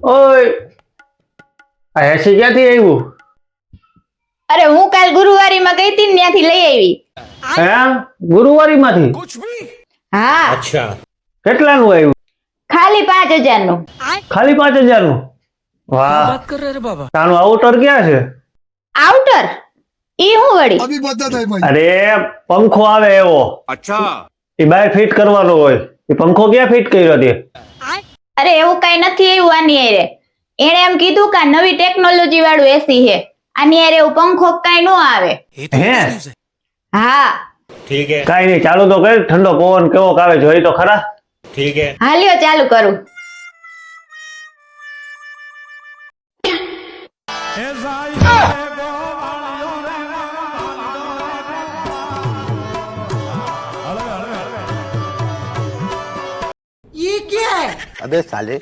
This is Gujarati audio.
ઓય આ એસી ક્યાંથી આવ્યું? અરે હું કાલ ગુરુવારીમાં ગઈ હતી ને ત્યાંથી લઈ આવી. હે ગુરુવારી માંથી? હા अच्छा કેટલાનું આવ્યું? ખાલી 5,000 નું. ખાલી 5,000 નું? વાહ, તારું આઉટર ક્યાં છે? આઉટર ઈ હું વળી? अभी बता था भाई અરે પંખો આવે એવો, अच्छा એ બહાર ફિટ કરવાનો હોય. એ પંખો ક્યાં ફિટ કર્યો તે? અરે એવું કઈ નથી આવ્યું આની હારે. એણે એમ કીધું કે આ નવી ટેકનોલોજી વાળું એસી છે, આની હારે એવું પંખો કઈ નો આવે. હે હા ठीक है કાઈ નહીં, ચાલુ તો કર. ઠંડો પવન કેવો આવે જોઈ તો ખરા. ठीक है હાલ્યો ચાલુ કરું. अबे साले